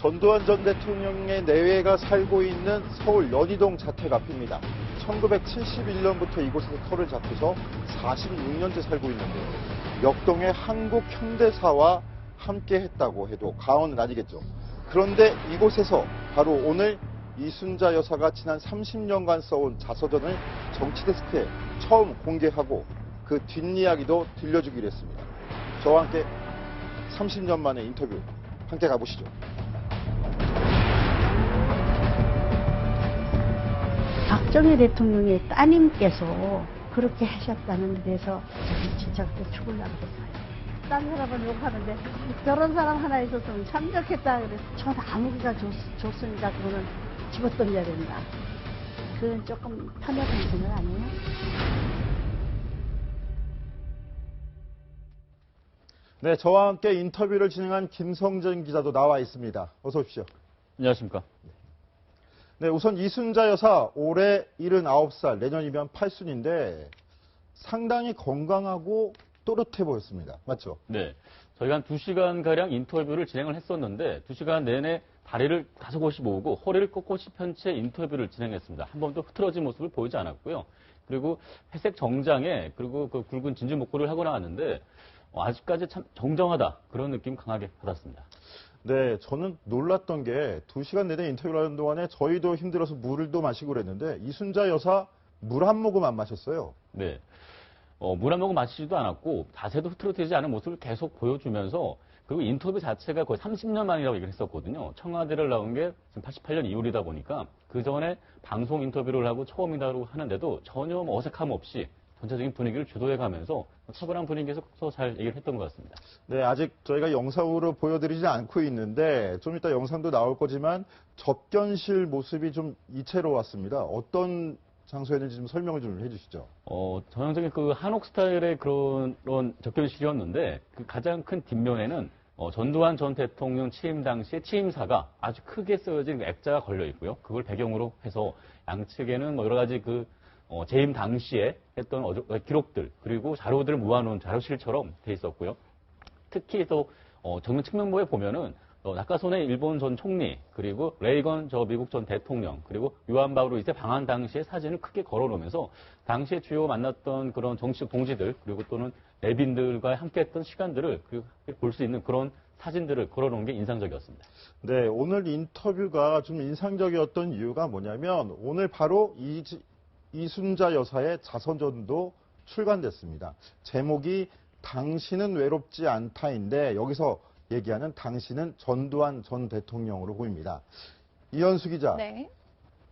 전두환 전 대통령의 내외가 살고 있는 서울 연희동 자택 앞입니다. 1971년부터 이곳에서 터를 잡혀서 46년째 살고 있는데요. 역동의 한국 현대사와 함께 했다고 해도 과언은 아니겠죠. 그런데 이곳에서 바로 오늘 이순자 여사가 지난 30년간 써온 자서전을 정치데스크에 처음 공개하고 그 뒷이야기도 들려주기로 했습니다. 저와 함께 30년 만의 인터뷰 함께 가보시죠. 박정희 대통령의 따님께서 그렇게 하셨다는 데서 저는 진짜 그때 죽으려고 했어요. 딴 사람은 욕하는데 저런 사람 하나 있었으면 참 좋겠다. 그래서 전 아무기가 좋습니다. 그거는 집어던져야 된다. 그건 조금 편협한 생각 아니에요? 네, 저와 함께 인터뷰를 진행한 김성전 기자도 나와 있습니다. 어서 오십시오. 안녕하십니까. 네, 우선 이순자 여사 올해 79살, 내년이면 8순인데 상당히 건강하고 또렷해 보였습니다. 맞죠? 네. 저희가 한 2시간가량 인터뷰를 진행을 했었는데 2시간 내내 다리를 다소곳이 모으고 허리를 꼿꼿이 편 채 인터뷰를 진행했습니다. 한 번도 흐트러진 모습을 보이지 않았고요. 그리고 회색 정장에 그리고 그 굵은 진주 목걸이를 하고 나왔는데 아직까지 참 정정하다 그런 느낌 강하게 받았습니다. 네, 저는 놀랐던 게 2시간 내내 인터뷰를 하는 동안에 저희도 힘들어서 물도 마시고 그랬는데 이순자 여사 물 한 모금 안 마셨어요. 네. 물 한 모금 마시지도 않았고 자세도 흐트러지지 않은 모습을 계속 보여주면서 그리고 인터뷰 자체가 거의 30년 만이라고 얘기를 했었거든요. 청와대를 나온 게 지금 88년 이후이다 보니까 그 전에 방송 인터뷰를 하고 처음이다라고 하는데도 전혀 어색함 없이 전체적인 분위기를 주도해가면서 차분한 분위기에서 잘 얘기를 했던 것 같습니다. 네, 아직 저희가 영상으로 보여드리지 않고 있는데 좀 이따 영상도 나올 거지만 접견실 모습이 좀 이채로웠습니다. 어떤 장소였는지 좀 설명을 좀 해주시죠. 전형적인 그 한옥 스타일의 그런 접견실이었는데 그 가장 큰 뒷면에는 전두환 전 대통령 취임 당시에 취임사가 아주 크게 쓰여진 액자가 걸려 있고요. 그걸 배경으로 해서 양측에는 여러 가지 재임 당시에 했던 기록들 그리고 자료들을 모아놓은 자료실처럼 돼 있었고요. 특히 또 정면 측면부에 보면은 나카소네 일본 전 총리 그리고 레이건 미국 전 대통령 그리고 요한 바오로 2세 방한 당시의 사진을 크게 걸어놓으면서 당시에 주요 만났던 그런 정치적 동지들 그리고 또는 내빈들과 함께했던 시간들을 볼 수 있는 그런 사진들을 걸어놓은 게 인상적이었습니다. 네, 오늘 인터뷰가 좀 인상적이었던 이유가 뭐냐면 오늘 바로 이순자 여사의 자서전도 출간됐습니다. 제목이 당신은 외롭지 않다인데 여기서 얘기하는 당신은 전두환 전 대통령으로 보입니다. 이현수 기자, 네.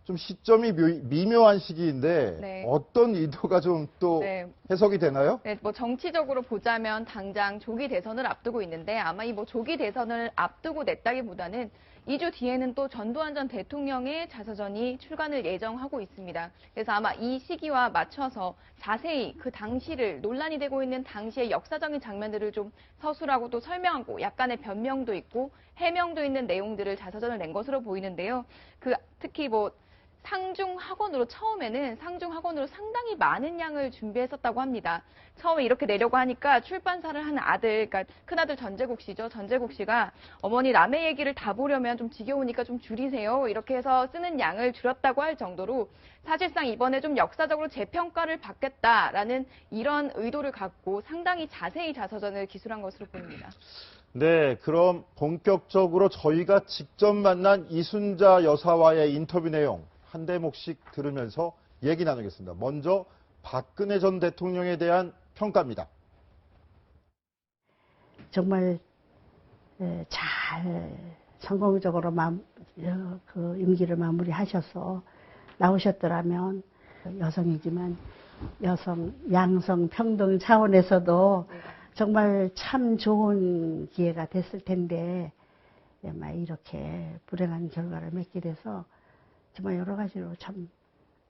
좀 시점이 미묘한 시기인데 네. 어떤 의도가 좀 또 해석이 되나요? 네, 정치적으로 보자면 당장 조기 대선을 앞두고 있는데 아마 이 조기 대선을 앞두고 냈다기보다는 2주 뒤에는 또 전두환 전 대통령의 자서전이 출간을 예정하고 있습니다. 그래서 아마 이 시기와 맞춰서 자세히 그 당시를 논란이 되고 있는 당시의 역사적인 장면들을 좀 서술하고 또 설명하고 약간의 변명도 있고 해명도 있는 내용들을 자서전을 낸 것으로 보이는데요. 특히 처음에는 상중학원으로 상당히 많은 양을 준비했었다고 합니다. 처음에 이렇게 내려고 하니까 출판사를 하는 아들, 그러니까 큰아들 전재국 씨죠. 전재국 씨가 어머니 남의 얘기를 다 보려면 좀 지겨우니까 좀 줄이세요. 이렇게 해서 쓰는 양을 줄였다고 할 정도로 사실상 이번에 좀 역사적으로 재평가를 받겠다라는 이런 의도를 갖고 상당히 자세히 자서전을 기술한 것으로 보입니다. 네, 그럼 본격적으로 저희가 직접 만난 이순자 여사와의 인터뷰 내용 한 대목씩 들으면서 얘기 나누겠습니다. 먼저 박근혜 전 대통령에 대한 평가입니다. 정말 잘 성공적으로 그 임기를 마무리하셔서 나오셨더라면 여성이지만 양성 평등 차원에서도 정말 참 좋은 기회가 됐을 텐데 이렇게 불행한 결과를 맺게 돼서 정말 여러 가지로 참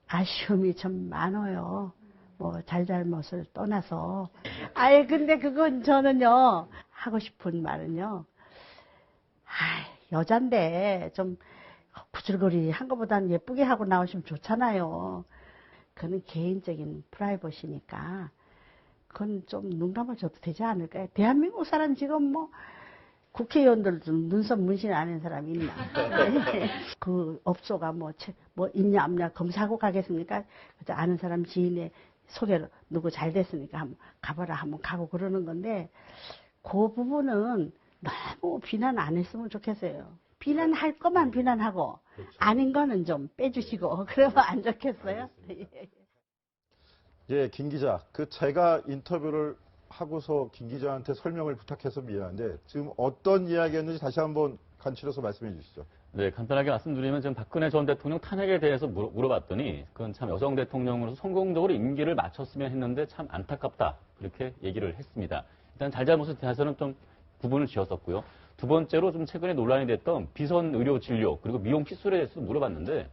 아쉬움이 참 많아요. 잘잘못을 떠나서. 근데 그건 저는요, 하고 싶은 말은요, 여잔데 좀 구질거리 한 것보다는 예쁘게 하고 나오시면 좋잖아요. 그건 개인적인 프라이버시니까 그건 좀 눈 감아줘도 되지 않을까요? 대한민국 사람 지금 국회의원들도 눈썹 문신 안 하는 사람이 있나? 그 업소가 뭐 있냐 없냐 검사하고 가겠습니까? 그래서 아는 사람 지인의 소개로 누구 잘 됐으니까 한번 가봐라 한번 가고 그러는 건데 그 부분은 너무 비난 안 했으면 좋겠어요. 비난할 것만 비난하고 아닌 거는 좀 빼주시고 그러면 안 좋겠어요? 예, 김 기자. 제가 인터뷰를 하고서 김 기자한테 설명을 부탁해서 미안한데 지금 어떤 이야기였는지 다시 한번 간추려서 말씀해 주시죠. 네, 간단하게 말씀드리면 지금 박근혜 전 대통령 탄핵에 대해서 물어봤더니 그건 참 여성 대통령으로서 성공적으로 임기를 마쳤으면 했는데 참 안타깝다. 그렇게 얘기를 했습니다. 일단 잘잘못에 대해서는 좀 구분을 지었었고요. 두 번째로 좀 최근에 논란이 됐던 비선 의료 진료 그리고 미용 시술에 대해서 물어봤는데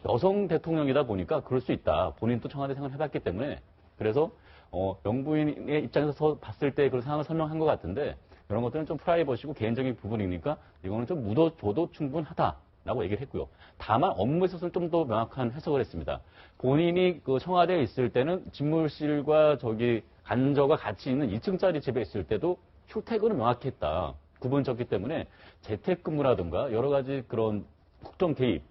여성 대통령이다 보니까 그럴 수 있다. 본인도 청와대 생활을 해봤기 때문에 그래서 영부인의 입장에서 봤을 때 그런 상황을 설명한 것 같은데 이런 것들은 좀 프라이버시고 개인적인 부분이니까 이거는 좀 묻어줘도 충분하다라고 얘기를 했고요. 다만 업무에 있어서는 좀 더 명확한 해석을 했습니다. 본인이 그 청와대에 있을 때는 집무실과 간저가 같이 있는 2층짜리 집에 있을 때도 출퇴근을 명확히 했다. 구분졌기 때문에 재택근무라든가 여러 가지 그런 국정 개입,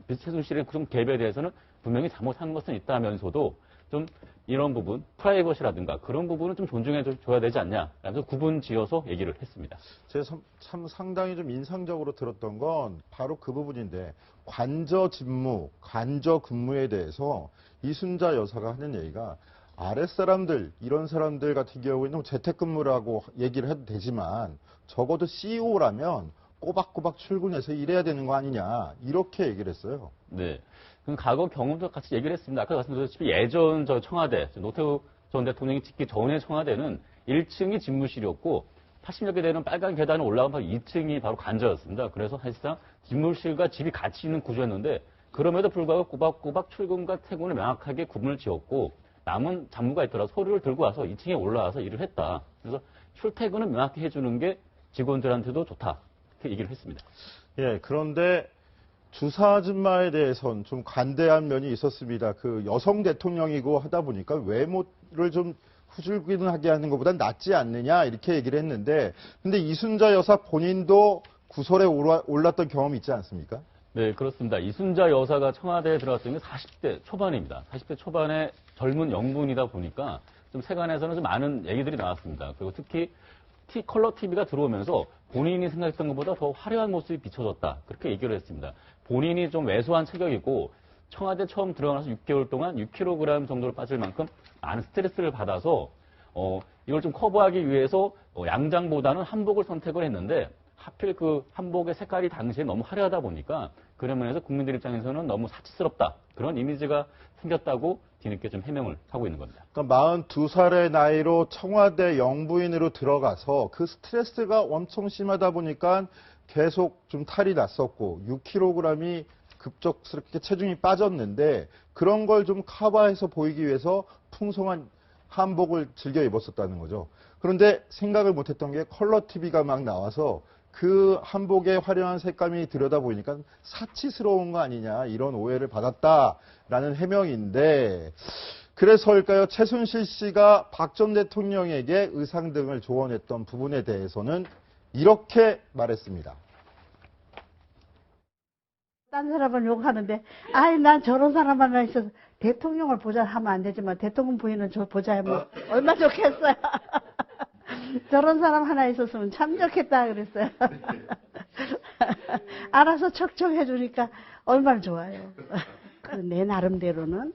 최순실의 국정 개입에 대해서는 분명히 잘못한 것은 있다면서도 좀 이런 부분, 프라이버시라든가 그런 부분은 좀 존중해 줘야 되지 않냐. 라면서 구분 지어서 얘기를 했습니다. 제가 참 상당히 좀 인상적으로 들었던 건 바로 그 부분인데 관저 집무, 관저 근무에 대해서 이순자 여사가 하는 얘기가 아랫사람들, 이런 사람들 같은 경우에는 재택근무라고 얘기를 해도 되지만 적어도 CEO라면 꼬박꼬박 출근해서 일해야 되는 거 아니냐. 이렇게 얘기를 했어요. 네. 그럼 과거 경험도 같이 얘기를 했습니다. 아까 말씀드렸다시피 예전 청와대, 노태우 전 대통령이 짓기 전에 청와대는 1층이 집무실이었고 80년대 되는 빨간 계단을 올라가면 2층이 바로 관저였습니다. 그래서 사실상 집무실과 집이 같이 있는 구조였는데 그럼에도 불구하고 꼬박꼬박 출근과 퇴근을 명확하게 구분을 지었고 남은 잡무가 있더라도 서류를 들고 와서 2층에 올라와서 일을 했다. 그래서 출퇴근을 명확히 해주는 게 직원들한테도 좋다. 이렇게 얘기를 했습니다. 예, 그런데 주사 아줌마에 대해서는 좀 관대한 면이 있었습니다. 여성 대통령이고 하다 보니까 외모를 좀 후줄근하게 하는 것보단 낫지 않느냐 이렇게 얘기를 했는데 근데 이순자 여사 본인도 구설에 올랐던 경험이 있지 않습니까? 네, 그렇습니다. 이순자 여사가 청와대에 들어갔던 게 40대 초반입니다. 40대 초반의 젊은 영분이다 보니까 좀 세간에서는 좀 많은 얘기들이 나왔습니다. 그리고 특히 컬러 TV가 들어오면서 본인이 생각했던 것보다 더 화려한 모습이 비춰졌다. 그렇게 얘기를 했습니다. 본인이 좀 왜소한 체격이고 청와대 처음 들어가서 6개월 동안 6kg 정도로 빠질 만큼 많은 스트레스를 받아서 이걸 좀 커버하기 위해서 양장보다는 한복을 선택을 했는데 하필 그 한복의 색깔이 당시에 너무 화려하다 보니까 그런 면에서 국민들 입장에서는 너무 사치스럽다. 그런 이미지가 생겼다고 뒤늦게 좀 해명을 하고 있는 겁니다. 그러니까 42살의 나이로 청와대 영부인으로 들어가서 그 스트레스가 엄청 심하다 보니까 계속 좀 탈이 났었고 6kg이 급작스럽게 체중이 빠졌는데 그런 걸 좀 커버해서 보이기 위해서 풍성한 한복을 즐겨 입었었다는 거죠. 그런데 생각을 못했던 게 컬러 TV가 막 나와서 그 한복의 화려한 색감이 들여다보니까 사치스러운 거 아니냐 이런 오해를 받았다라는 해명인데 그래서일까요? 최순실 씨가 박 전 대통령에게 의상 등을 조언했던 부분에 대해서는 이렇게 말했습니다. 딴 사람은 욕하는데 아이 난 저런 사람 하나 있어서 대통령을 보자 하면 안 되지만 대통령 부인은 저 보자 하면 얼마나 좋겠어요. 저런 사람 하나 있었으면 참 좋겠다 그랬어요. 알아서 척척 해주니까 얼마나 좋아요. 내 나름대로는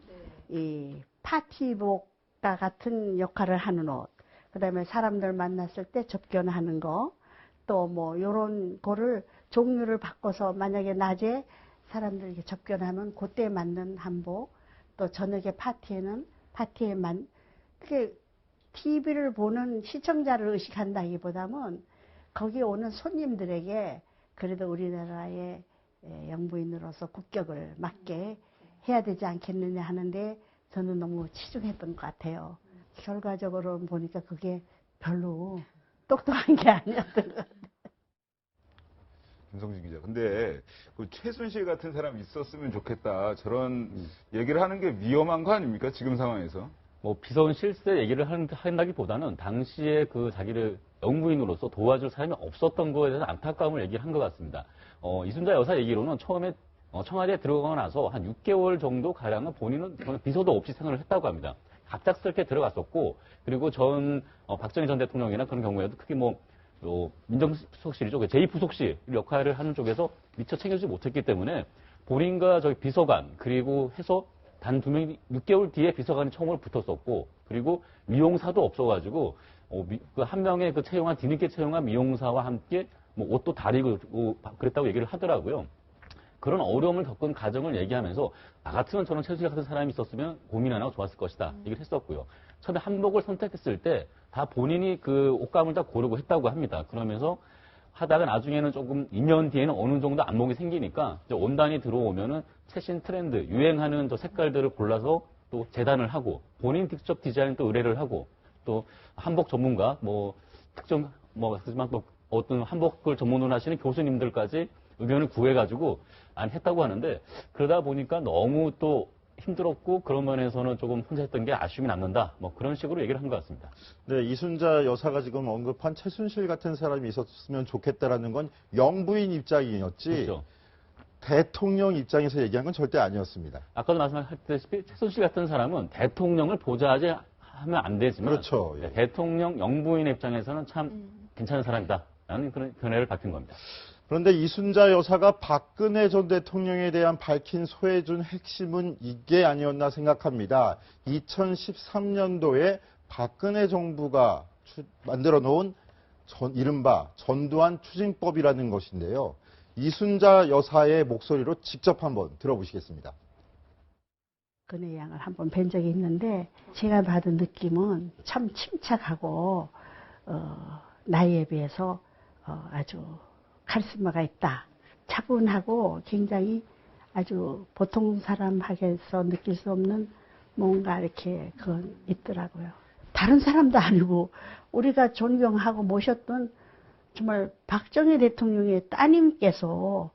이 파티복과 같은 역할을 하는 옷, 그다음에 사람들 만났을 때 접견하는 거, 또 뭐 요런 거를 종류를 바꿔서 만약에 낮에 사람들 이렇게 접견하면 그때에 맞는 한복, 또 저녁에 파티에만 그게 TV를 보는 시청자를 의식한다기보다는 거기 오는 손님들에게 그래도 우리나라의 영부인으로서 국격을 맞게 해야 되지 않겠느냐 하는데 저는 너무 치중했던 것 같아요. 결과적으로 보니까 그게 별로 똑똑한 게 아니었던 것 같아요. 김성진 기자. 근데 그 최순실 같은 사람 있었으면 좋겠다. 저런 얘기를 하는 게 위험한 거 아닙니까? 지금 상황에서. 비선 실세 얘기를 한다기보다는 당시에 그 자기를 영부인으로서 도와줄 사람이 없었던 거에 대해서 안타까움을 얘기를 한 것 같습니다. 이순자 여사 얘기로는 처음에 청와대에 들어가고 나서 한 6개월 정도 가량은 본인은 비서도 없이 생활을 했다고 합니다. 갑작스럽게 들어갔었고, 그리고 박정희 전 대통령이나 그런 경우에도 크게 민정수석실이죠. 제2부속실 역할을 하는 쪽에서 미처 챙겨주지 못했기 때문에 본인과 비서관, 그리고 해서 단 2명이 6개월 뒤에 비서관이 처음으로 붙었었고, 그리고 미용사도 없어가지고, 한 명의 뒤늦게 채용한 미용사와 함께 옷도 다리고 그랬다고 얘기를 하더라고요. 그런 어려움을 겪은 가정을 얘기하면서 나 같으면 저는 최순실 같은 사람이 있었으면 고민 안 하고 좋았을 것이다 얘기를 했었고요. 처음에 한복을 선택했을 때 다 본인이 그 옷감을 다 고르고 했다고 합니다. 그러면서 하다가 나중에는 조금 2년 뒤에는 어느 정도 안목이 생기니까 이제 온단이 들어오면은 최신 트렌드, 유행하는 색깔들을 골라서 또 재단을 하고 본인 직접 디자인 또 의뢰를 하고 또 한복 전문가 특정 하지만 또 어떤 한복을 전문으로 하시는 교수님들까지 의견을 구해가지고 했다고 하는데 그러다 보니까 너무 또 힘들었고 그런 면에서는 조금 혼자 했던 게 아쉬움이 남는다. 그런 식으로 얘기를 한 것 같습니다. 네, 이순자 여사가 지금 언급한 최순실 같은 사람이 있었으면 좋겠다라는 건 영부인 입장이었지. 그렇죠. 대통령 입장에서 얘기한 건 절대 아니었습니다. 아까도 말씀하셨다시피 최순실 같은 사람은 대통령을 보좌하지 하면 안 되지만 그렇죠. 예. 대통령 영부인의 입장에서는 참 괜찮은 사람이다. 라는 그런 견해를 밝힌 겁니다. 그런데 이순자 여사가 박근혜 전 대통령에 대한 밝힌 소회 중 핵심은 이게 아니었나 생각합니다. 2013년도에 박근혜 정부가 만들어 놓은 이른바 전두환 추징법이라는 것인데요. 이순자 여사의 목소리로 직접 한번 들어보시겠습니다. 박근혜 양을 한번 뵌 적이 있는데 제가 받은 느낌은 참 침착하고 나이에 비해서 아주 카리스마가 있다. 차분하고 굉장히 아주 보통 사람에게서 느낄 수 없는 뭔가 이렇게 그건 있더라고요. 다른 사람도 아니고 우리가 존경하고 모셨던 정말 박정희 대통령의 따님께서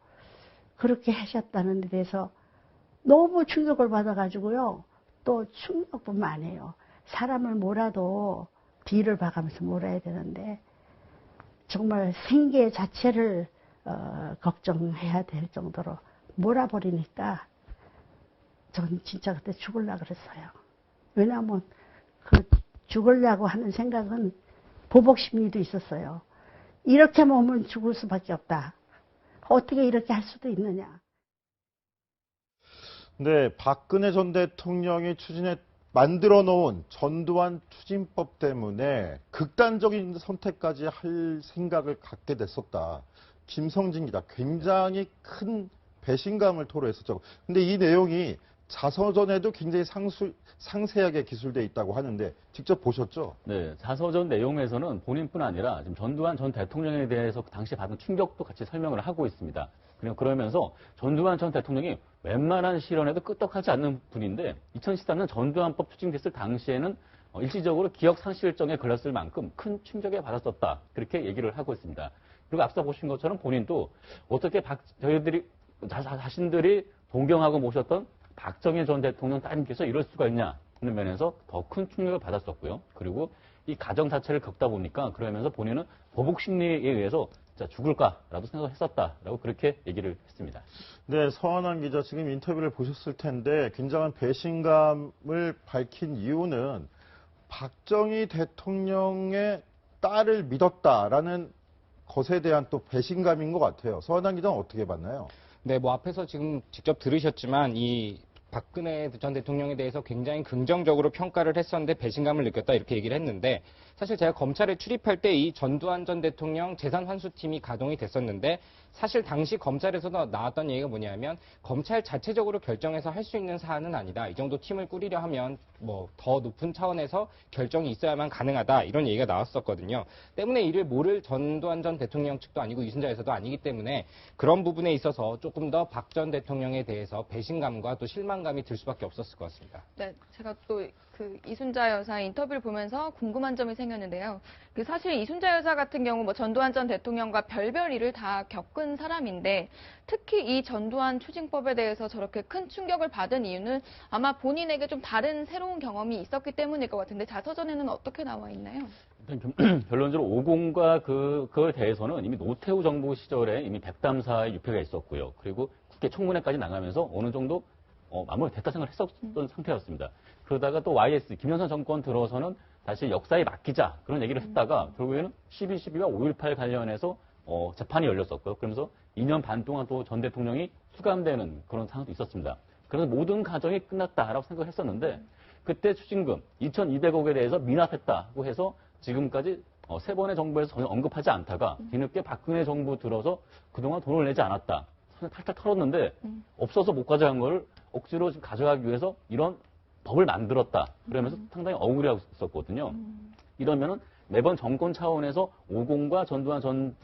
그렇게 하셨다는 데 대해서 너무 충격을 받아가지고요. 또 충격뿐만 아니에요. 사람을 몰아도 뒤를 봐가면서 몰아야 되는데 정말 생계 자체를 걱정해야 될 정도로 몰아버리니까 전 진짜 그때 죽으려고 그랬어요. 왜냐하면 그 죽으려고 하는 생각은 보복 심리도 있었어요. 이렇게 몸은 죽을 수밖에 없다. 어떻게 이렇게 할 수도 있느냐. 네, 박근혜 전 대통령이 만들어 놓은 전두환 추징법 때문에 극단적인 선택까지 할 생각을 갖게 됐었다. 김성진 기자 굉장히 큰 배신감을 토로했었죠. 근데 이 내용이 자서전에도 굉장히 상세하게 기술되어 있다고 하는데 직접 보셨죠? 네, 자서전 내용에서는 본인뿐 아니라 지금 전두환 전 대통령에 대해서 당시 받은 충격도 같이 설명을 하고 있습니다. 그러면서 전두환 전 대통령이 웬만한 실언에도 끄떡하지 않는 분인데 2013년 전두환법 추진됐을 당시에는 일시적으로 기억 상실증에 걸렸을 만큼 큰 충격에 받았었다. 그렇게 얘기를 하고 있습니다. 그리고 앞서 보신 것처럼 본인도 어떻게 저희들이 자신들이 동경하고 모셨던 박정희 전 대통령 따님께서 이럴 수가 있냐 하는 면에서 더 큰 충격을 받았었고요. 그리고 이 가정 자체를 겪다 보니까 그러면서 본인은 보복 심리에 의해서 진짜 죽을까라도 생각을 했었다라고 그렇게 얘기를 했습니다. 네, 서한환 기자 지금 인터뷰를 보셨을 텐데 굉장한 배신감을 밝힌 이유는 박정희 대통령의 딸을 믿었다라는 것에 대한 또 배신감인 것 같아요. 서한환 기자는 어떻게 봤나요? 네, 앞에서 지금 직접 들으셨지만 이 박근혜 전 대통령에 대해서 굉장히 긍정적으로 평가를 했었는데 배신감을 느꼈다 이렇게 얘기를 했는데 사실 제가 검찰에 출입할 때 이 전두환 전 대통령 재산 환수팀이 가동이 됐었는데 사실 당시 검찰에서도 나왔던 얘기가 뭐냐면 검찰 자체적으로 결정해서 할 수 있는 사안은 아니다. 이 정도 팀을 꾸리려 하면 더 높은 차원에서 결정이 있어야만 가능하다. 이런 얘기가 나왔었거든요. 때문에 이를 모를 전두환 전 대통령 측도 아니고 이순자 여사도 아니기 때문에 그런 부분에 있어서 조금 더 박 전 대통령에 대해서 배신감과 또 실망감이 들 수밖에 없었을 것 같습니다. 네, 제가 또 그 이순자 여사 인터뷰를 보면서 궁금한 점이 생겼는데요. 사실 이순자 여사 같은 경우 전두환 전 대통령과 별별 일을 다 겪은 사람인데 특히 이 전두환 추징법에 대해서 저렇게 큰 충격을 받은 이유는 아마 본인에게 좀 다른 새로운 경험이 있었기 때문일 것 같은데 자서전에는 어떻게 나와 있나요? 결론적으로 50과 그거에 대해서는 이미 노태우 정부 시절에 이미 백담사의 유폐가 있었고요. 그리고 국회 청문회까지 나가면서 어느 정도 마무리됐다 생각을 했었던 상태였습니다. 그러다가 또 YS, 김영삼 정권 들어서는 다시 역사에 맡기자 그런 얘기를 했다가 결국에는 12.12와 5.18 관련해서 재판이 열렸었고요. 그러면서 2년 반 동안 또 전 대통령이 수감되는 그런 상황도 있었습니다. 그래서 모든 과정이 끝났다라고 생각을 했었는데 그때 추징금 2,200억에 대해서 미납했다고 해서 지금까지 3번의 정부에서 전혀 언급하지 않다가 뒤늦게 박근혜 정부 들어서 그동안 돈을 내지 않았다. 손에 탈탈 털었는데 없어서 못 가져간 거를 억지로 지금 가져가기 위해서 이런 법을 만들었다. 그러면서 상당히 억울해하고 있었거든요. 이러면은 매번 정권 차원에서 50과 전두환 전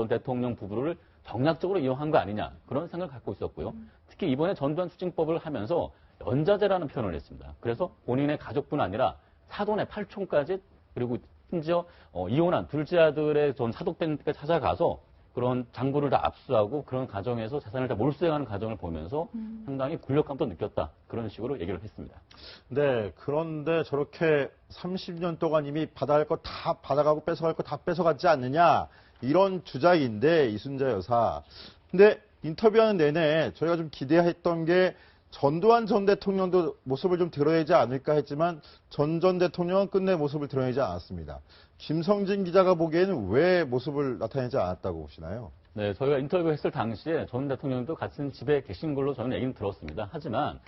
대통령 부부를 정략적으로 이용한 거 아니냐. 그런 생각을 갖고 있었고요. 특히 이번에 전두환 추징법을 하면서 연좌제라는 표현을 했습니다. 그래서 본인의 가족뿐 아니라 사돈의 팔촌까지 그리고 심지어 이혼한 둘째 아들의 전 사독된 데까지 찾아가서 그런 장부를 다 압수하고 그런 과정에서 재산을 다 몰수해가는 과정을 보면서 상당히 굴욕감도 느꼈다. 그런 식으로 얘기를 했습니다. 네, 그런데 저렇게 30년 동안 이미 받아갈 거 다 받아가고 뺏어갈 거 다 뺏어갔지 않느냐 이런 주장인데 이순자 여사. 근데 인터뷰하는 내내 저희가 좀 기대했던 게 전두환 전 대통령도 모습을 좀 드러내지 않을까 했지만 전 대통령은 끝내 모습을 드러내지 않았습니다. 김성진 기자가 보기에는 왜 모습을 나타내지 않았다고 보시나요? 네, 저희가 인터뷰했을 당시에 전 대통령도 같은 집에 계신 걸로 저는 얘기는 들었습니다. 하지만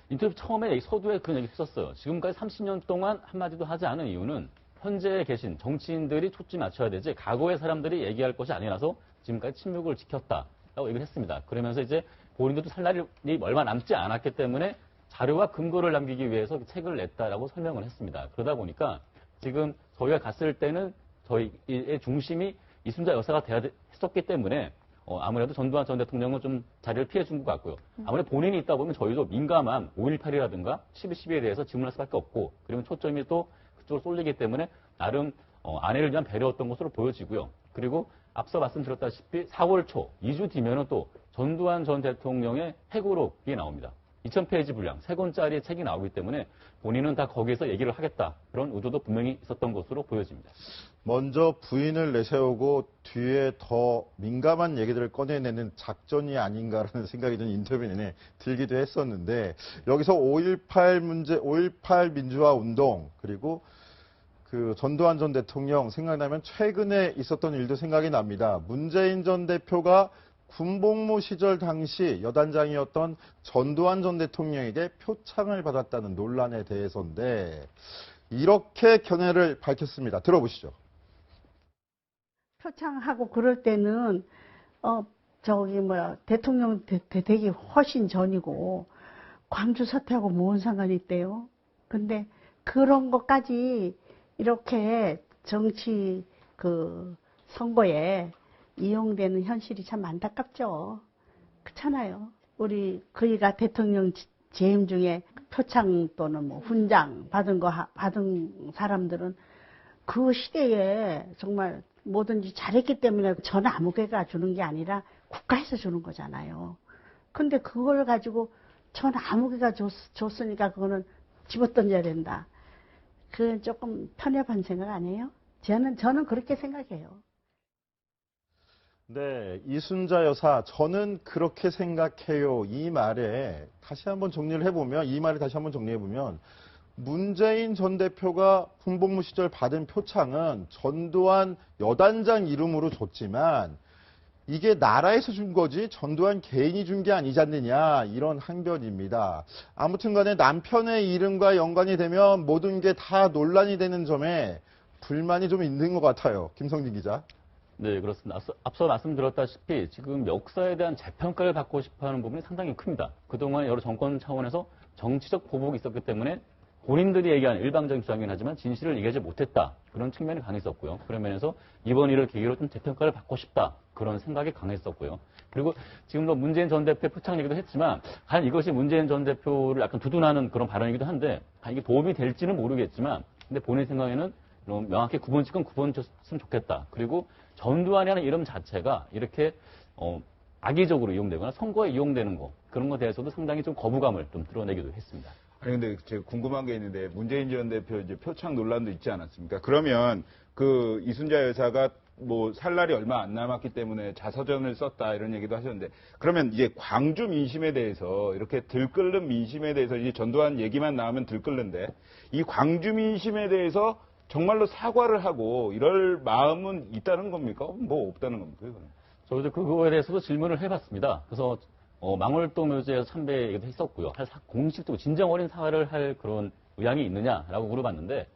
인터뷰 처음에 서두에 그런 얘기 했었어요. 지금까지 30년 동안 한마디도 하지 않은 이유는 현재에 계신 정치인들이 초점 맞춰야 되지 과거의 사람들이 얘기할 것이 아니라서 지금까지 침묵을 지켰다라고 얘기를 했습니다. 그러면서 이제 본인도 살 날이 얼마 남지 않았기 때문에 자료와 근거를 남기기 위해서 책을 냈다라고 설명을 했습니다. 그러다 보니까 지금 저희가 갔을 때는 저희의 중심이 이순자 여사가 돼야 했었기 때문에 아무래도 전두환 전 대통령은 좀 자리를 피해 준 것 같고요. 아무래도 본인이 있다 보면 저희도 민감한 5.18이라든가 12.12에 대해서 질문할 수밖에 없고 그리고 초점이 또 그쪽으로 쏠리기 때문에 나름 아내를 위한 배려였던 것으로 보여지고요. 그리고 앞서 말씀드렸다시피 4월 초 2주 뒤면은 또 전두환 전 대통령의 회고록이 나옵니다. 2000페이지 분량, 3권짜리 책이 나오기 때문에 본인은 다 거기에서 얘기를 하겠다. 그런 의도도 분명히 있었던 것으로 보여집니다. 먼저 부인을 내세우고 뒤에 더 민감한 얘기들을 꺼내내는 작전이 아닌가라는 생각이 좀 인터뷰 내내 들기도 했었는데 여기서 5.18 문제, 5.18 민주화 운동 그리고 그 전두환 전 대통령 생각나면 최근에 있었던 일도 생각이 납니다. 문재인 전 대표가 군복무 시절 당시 여단장이었던 전두환 전 대통령에게 표창을 받았다는 논란에 대해서인데 이렇게 견해를 밝혔습니다. 들어보시죠. 표창하고 그럴 때는 대통령 되기 훨씬 전이고 광주 사태하고 뭔 상관이 있대요. 근데 그런 것까지 이렇게 정치 선거에 이용되는 현실이 참 안타깝죠. 그렇잖아요. 우리 그이가 대통령 재임 중에 표창 또는 뭐 훈장 받은 사람들은 그 시대에 정말 뭐든지 잘했기 때문에 전 아무개가 주는 게 아니라 국가에서 주는 거잖아요. 근데 그걸 가지고 전 아무개가 줬으니까 그거는 집어던져야 된다. 그건 조금 편협한 생각 아니에요? 저는 그렇게 생각해요. 네, 이순자 여사, 저는 그렇게 생각해요. 이 말에 다시 한번 정리를 해보면, 문재인 전 대표가 군복무 시절 받은 표창은 전두환 여단장 이름으로 줬지만 이게 나라에서 준 거지 전두환 개인이 준 게 아니지 않느냐 이런 항변입니다. 아무튼 간에 남편의 이름과 연관이 되면 모든 게 다 논란이 되는 점에 불만이 좀 있는 것 같아요. 김성진 기자. 네, 그렇습니다. 앞서 말씀드렸다시피 지금 역사에 대한 재평가를 받고 싶어하는 부분이 상당히 큽니다. 그동안 여러 정권 차원에서 정치적 보복이 있었기 때문에 본인들이 얘기하는 일방적인 주장이긴 하지만 진실을 얘기하지 못했다. 그런 측면이 강했었고요. 그런 면에서 이번 일을 계기로 좀 재평가를 받고 싶다. 그런 생각이 강했었고요. 그리고 지금도 문재인 전 대표의 표창 얘기도 했지만 과연 이것이 문재인 전 대표를 약간 두둔하는 그런 발언이기도 한데 이게 도움이 될지는 모르겠지만 근데 본인 생각에는 명확히 구분짓건 구분졌으면 좋겠다. 그리고 전두환이라는 이름 자체가 이렇게 악의적으로 이용되거나 선거에 이용되는 거 그런 것에 대해서도 상당히 좀 거부감을 좀 드러내기도 했습니다. 아니 근데 제가 궁금한 게 있는데 문재인 전 대표 이제 표창 논란도 있지 않았습니까? 그러면 그 이순자 여사가 뭐 살 날이 얼마 안 남았기 때문에 자서전을 썼다 이런 얘기도 하셨는데 그러면 이제 광주 민심에 대해서 이렇게 들끓는 민심에 대해서 이제 전두환 얘기만 나오면 들끓는데 이 광주 민심에 대해서 정말로 사과를 하고 이럴 마음은 있다는 겁니까? 뭐 없다는 겁니까? 이거는? 저희도 그거에 대해서도 질문을 해봤습니다. 그래서 망월동 묘지에서 참배 얘기도 했었고요. 공식적으로 진정 어린 사과를 할 그런 의향이 있느냐라고 물어봤는데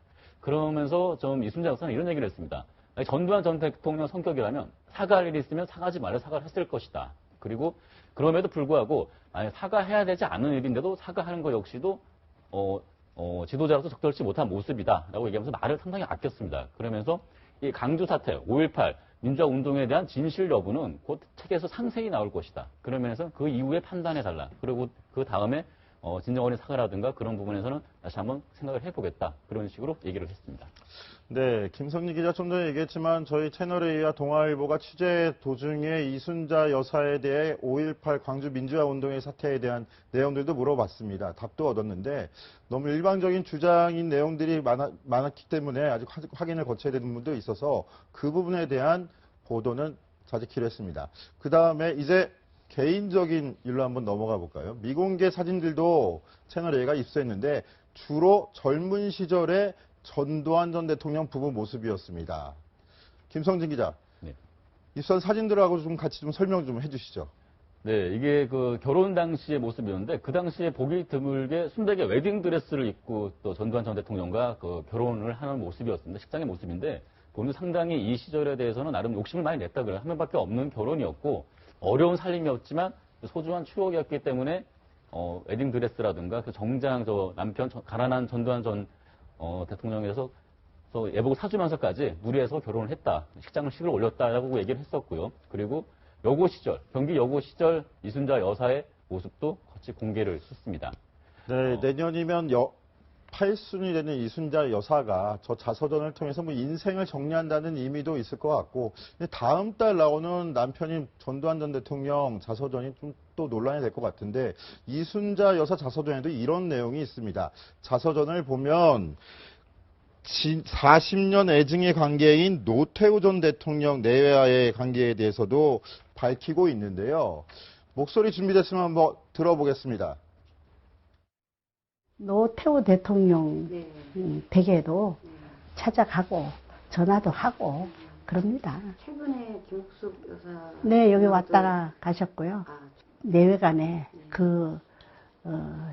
그러면서 좀 이순자 여사는 이런 얘기를 했습니다. 전두환 전 대통령 성격이라면 사과할 일이 있으면 사과하지 말아 사과를 했을 것이다. 그리고 그럼에도 불구하고 만약 사과해야 되지 않은 일인데도 사과하는 것 역시도 지도자로서 적절치 못한 모습이다라고 얘기하면서 말을 상당히 아꼈습니다. 그러면서 이 강주 사태, 5.18 민주화 운동에 대한 진실 여부는 곧 책에서 상세히 나올 것이다. 그러면서 그 이후에 판단해달라. 그리고 그 다음에 진정 어린 사과라든가 그런 부분에서는 다시 한번 생각을 해보겠다. 그런 식으로 얘기를 했습니다. 네, 김성리 기자 좀 전에 얘기했지만 저희 채널A와 동아일보가 취재 도중에 이순자 여사에 대해 5.18 광주 민주화 운동의 사태에 대한 내용들도 물어봤습니다. 답도 얻었는데 너무 일방적인 주장인 내용들이 많았기 때문에 아직 확인을 거쳐야 되는 부분도 있어서 그 부분에 대한 보도는 자제키로 했습니다. 그 다음에 이제 개인적인 일로 한번 넘어가 볼까요? 미공개 사진들도 채널A가 입수했는데 주로 젊은 시절의 전두환 전 대통령 부부 모습이었습니다. 김성진 기자, 네. 입수한 사진들하고 좀 같이 좀 설명 좀 해주시죠. 네, 이게 그 결혼 당시의 모습이었는데 그 당시에 보기 드물게 순백의 웨딩 드레스를 입고 또 전두환 전 대통령과 그 결혼을 하는 모습이었습니다. 식장의 모습인데 본인 상당히 이 시절에 대해서는 나름 욕심을 많이 냈다 그래요. 한 명밖에 없는 결혼이었고 어려운 살림이었지만 소중한 추억이었기 때문에 웨딩 드레스라든가 그 정장 저 남편 가난한 전두환 전 대통령에서 예복을 사주면서까지 무리해서 결혼을 했다. 식을 올렸다라고 얘기를 했었고요. 그리고 여고 시절, 경기 여고 시절 이순자 여사의 모습도 같이 공개를 했습니다. 네, 내년이면 8순이 되는 이순자 여사가 저 자서전을 통해서 뭐 인생을 정리한다는 의미도 있을 것 같고, 근데 다음 달 나오는 남편인 전두환 전 대통령 자서전이 좀 또 논란이 될 것 같은데, 이순자 여사 자서전에도 이런 내용이 있습니다. 자서전을 보면 40년 애증의 관계인 노태우 전 대통령 내외와의 관계에 대해서도 밝히고 있는데요. 목소리 준비됐으면 한번 들어보겠습니다. 노태우 대통령 댁에도 찾아가고 전화도 하고 그럽니다. 최근에 김옥숙 여사 네, 여기 왔다가 가셨고요. 내외간에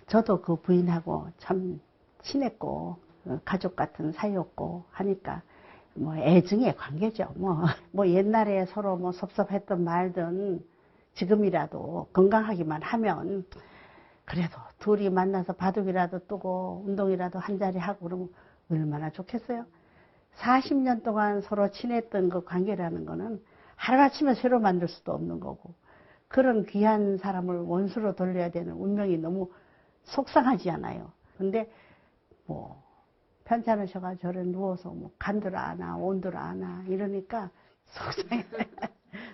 저도 그 부인하고 참 친했고 가족 같은 사이였고 하니까 뭐 애증의 관계죠. 뭐 옛날에 서로 뭐 섭섭했던 말든 지금이라도 건강하기만 하면 그래도 둘이 만나서 바둑이라도 뜨고 운동이라도 한 자리 하고 그러면 얼마나 좋겠어요. 40년 동안 서로 친했던 그 관계라는 거는 하루아침에 새로 만들 수도 없는 거고 그런 귀한 사람을 원수로 돌려야 되는 운명이 너무 속상하지 않아요. 근데 뭐 편찮으셔가 저를 누워서 뭐 간들 아나 온들 아나 이러니까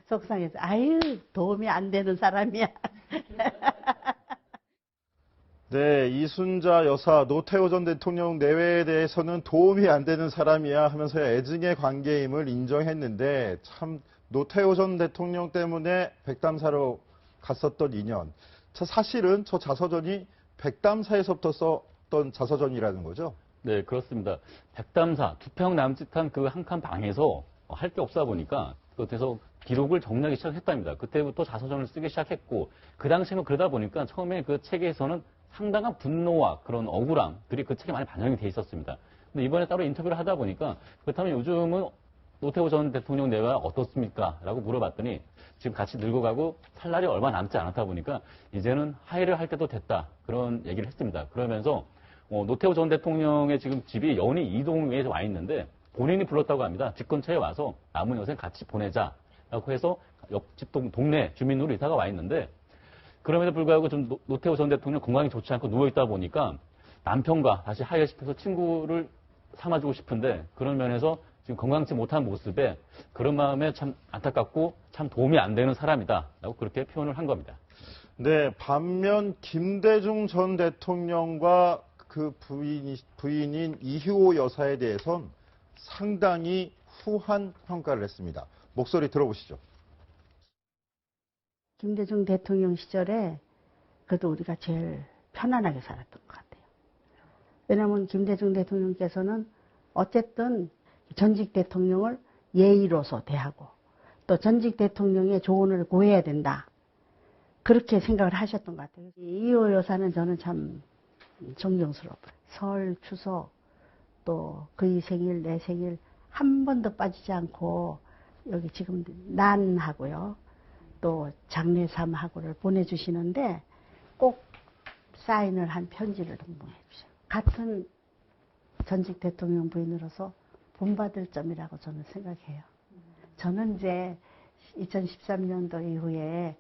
속상해서 아유 도움이 안 되는 사람이야. 네, 이순자 여사, 노태우 전 대통령 내외에 대해서는 도움이 안 되는 사람이야 하면서 애증의 관계임을 인정했는데 참 노태우 전 대통령 때문에 백담사로 갔었던 인연. 사실은 저 자서전이 백담사에서부터 썼던 자서전이라는 거죠? 네, 그렇습니다. 백담사, 2평 남짓한 그 한 칸 방에서 할 게 없다 보니까 그것에서 기록을 정리하기 시작했답니다. 그때부터 자서전을 쓰기 시작했고 그 당시에는 그러다 보니까 처음에 그 책에서는 상당한 분노와 그런 억울함들이 그 책에 많이 반영이 돼 있었습니다. 근데 이번에 따로 인터뷰를 하다 보니까 그렇다면 요즘은 노태우 전 대통령 내외가 어떻습니까? 라고 물어봤더니 지금 같이 늙어가고 살 날이 얼마 남지 않았다 보니까 이제는 화해를 할 때도 됐다. 그런 얘기를 했습니다. 그러면서 노태우 전 대통령의 지금 집이 여운이 이동에 와 있는데 본인이 불렀다고 합니다. 집 근처에 와서 남은 여생 같이 보내자라고 해서 옆집 동네 주민으로 이사가 와 있는데 그럼에도 불구하고 좀 노태우 전 대통령 건강이 좋지 않고 누워있다 보니까 남편과 다시 화해를 시켜서 친구를 삼아주고 싶은데 그런 면에서 지금 건강치 못한 모습에 그런 마음에 참 안타깝고 참 도움이 안 되는 사람이다라고 그렇게 표현을 한 겁니다. 네, 반면 김대중 전 대통령과 그 부인인 이효 여사에 대해선 상당히 후한 평가를 했습니다. 목소리 들어보시죠. 김대중 대통령 시절에 그래도 우리가 제일 편안하게 살았던 것 같아요. 왜냐하면 김대중 대통령께서는 어쨌든 전직 대통령을 예의로서 대하고 또 전직 대통령의 조언을 구해야 된다. 그렇게 생각을 하셨던 것 같아요. 이효 여사는 저는 참 존경스러워요. 설, 추석, 또 그의 생일, 내 생일 한 번도 빠지지 않고 여기 지금 난하고요. 또 장례삼하고를 보내주시는데 꼭 사인을 한 편지를 동봉해 주셔요. 같은 전직 대통령 부인으로서 본받을 점이라고 저는 생각해요. 저는 이제 2013년도 이후에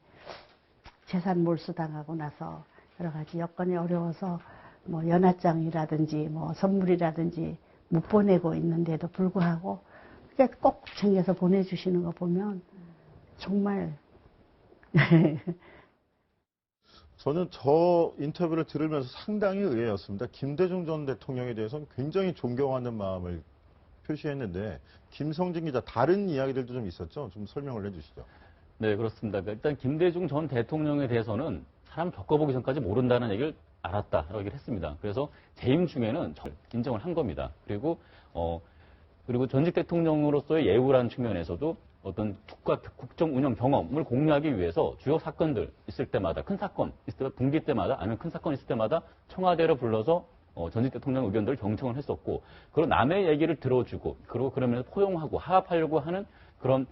재산 몰수당하고 나서 여러 가지 여건이 어려워서 뭐 연하장이라든지 뭐 선물이라든지 못 보내고 있는데도 불구하고 꼭 챙겨서 보내주시는 거 보면 정말 저는 저 인터뷰를 들으면서 상당히 의외였습니다. 김대중 전 대통령에 대해서는 굉장히 존경하는 마음을 표시했는데 김성진 기자 다른 이야기들도 좀 있었죠? 좀 설명을 해주시죠. 네, 그렇습니다. 일단 김대중 전 대통령에 대해서는 사람 겪어보기 전까지 모른다는 얘기를 알았다라고 얘기를 했습니다. 그래서 재임 중에는 인정을 한 겁니다. 그리고 전직 대통령으로서의 예우라는 측면에서도 어떤 국정 운영 경험을 공유하기 위해서 주요 사건들 있을 때마다 큰 사건 있을 때 분기 때마다 아니면 큰 사건 있을 때마다 청와대로 불러서 전직 대통령 의견들을 경청을 했었고 그리고 남의 얘기를 들어주고 그리고 그러면서 포용하고 화합하려고 하는 그런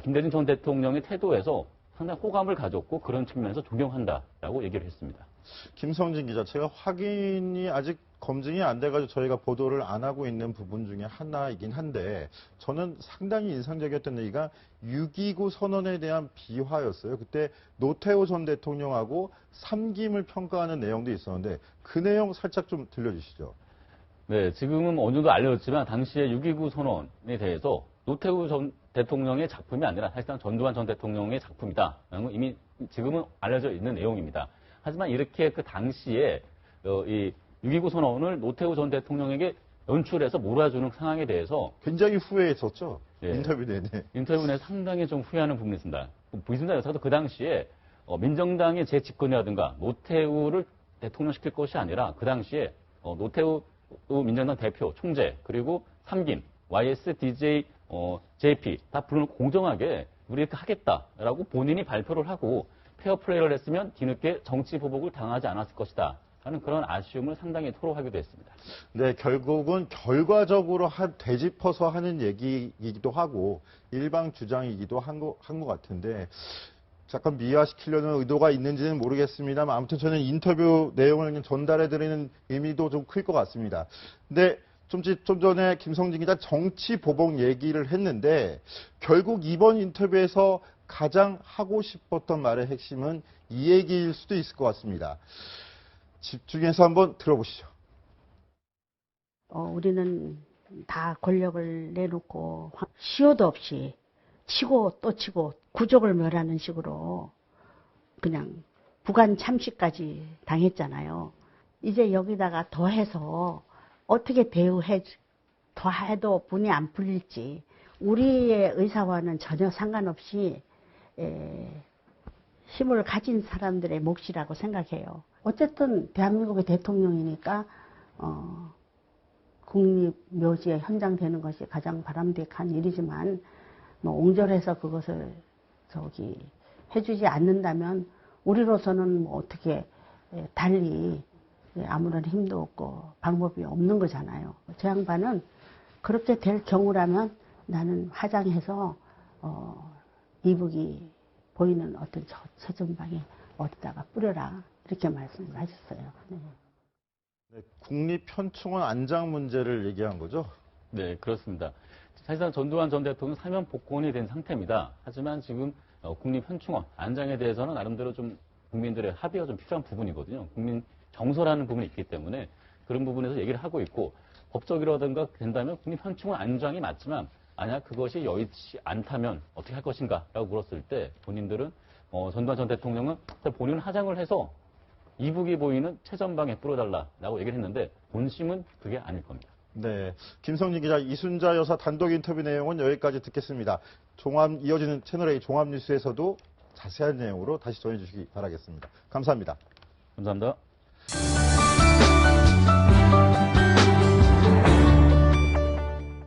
김대중 전 대통령의 태도에서 상당히 호감을 가졌고 그런 측면에서 존경한다라고 얘기를 했습니다. 김성진 기자, 제가 확인이 아직 검증이 안 돼가지고 저희가 보도를 안 하고 있는 부분 중에 하나이긴 한데 저는 상당히 인상적이었던 얘기가 6.29 선언에 대한 비화였어요. 그때 노태우 전 대통령하고 삼김을 평가하는 내용도 있었는데 그 내용 살짝 좀 들려주시죠. 네, 지금은 어느 정도 알려졌지만 당시에 6.29 선언에 대해서 노태우 전 대통령의 작품이 아니라 사실상 전두환 전 대통령의 작품이다. 라는 건 이미 지금은 알려져 있는 내용입니다. 하지만 이렇게 그 당시에 이 6.29 선언을 노태우 전 대통령에게 연출해서 몰아주는 상황에 대해서 굉장히 후회했었죠. 예, 인터뷰 내내. 인터뷰 내에 상당히 좀 후회하는 부분이 있습니다. 부신자 여사도 그 당시에 민정당의 재집권이라든가 노태우를 대통령시킬 것이 아니라 그 당시에 노태우 민정당 대표, 총재, 그리고 삼김, YS, DJ, JP 다 공정하게 우리 이렇게 하겠다라고 본인이 발표를 하고 페어플레이를 했으면 뒤늦게 정치 보복을 당하지 않았을 것이다 하는 그런 아쉬움을 상당히 토로하기도 했습니다. 네, 결국은 결과적으로 되짚어서 하는 얘기이기도 하고 일방 주장이기도 한 것 같은데 잠깐 미화시키려는 의도가 있는지는 모르겠습니다만 아무튼 저는 인터뷰 내용을 그냥 전달해드리는 의미도 좀 클 것 같습니다. 근데 좀 전에 김성진 기자 정치 보복 얘기를 했는데 결국 이번 인터뷰에서 가장 하고 싶었던 말의 핵심은 이 얘기일 수도 있을 것 같습니다. 집중해서 한번 들어보시죠. 우리는 다 권력을 내놓고 시효도 없이 치고 또 치고 구족을 멸하는 식으로 그냥 부관 참시까지 당했잖아요. 이제 여기다가 더해서 어떻게 더해도 분이 안 풀릴지 우리의 의사와는 전혀 상관없이 힘을 가진 사람들의 몫이라고 생각해요. 어쨌든 대한민국의 대통령이니까 국립묘지에 현장되는 것이 가장 바람직한 일이지만 뭐 옹졸해서 그것을 해주지 않는다면 우리로서는 뭐 어떻게 달리 아무런 힘도 없고 방법이 없는 거잖아요. 저 양반은 그렇게 될 경우라면 나는 화장해서 이북이 보이는 어떤 서전방에 어디다가 뿌려라 이렇게 말씀을 하셨어요. 네. 네, 국립현충원 안장 문제를 얘기한 거죠? 네, 그렇습니다. 사실상 전두환 전 대통령 사면 복권이 된 상태입니다. 하지만 지금 국립현충원 안장에 대해서는 나름대로 좀 국민들의 합의가 좀 필요한 부분이거든요. 국민 정서라는 부분이 있기 때문에 그런 부분에서 얘기를 하고 있고 법적이라든가 된다면 국민 현충원 안장이 맞지만 만약 그것이 여의치 않다면 어떻게 할 것인가 라고 물었을 때 본인들은 전두환 전 대통령은 본인은 하장을 해서 이북이 보이는 최전방에 뚫어달라라고 얘기를 했는데 본심은 그게 아닐 겁니다. 네, 김성진 기자, 이순자 여사 단독 인터뷰 내용은 여기까지 듣겠습니다. 이어지는 채널A 종합뉴스에서도 자세한 내용으로 다시 전해주시기 바라겠습니다. 감사합니다. 감사합니다.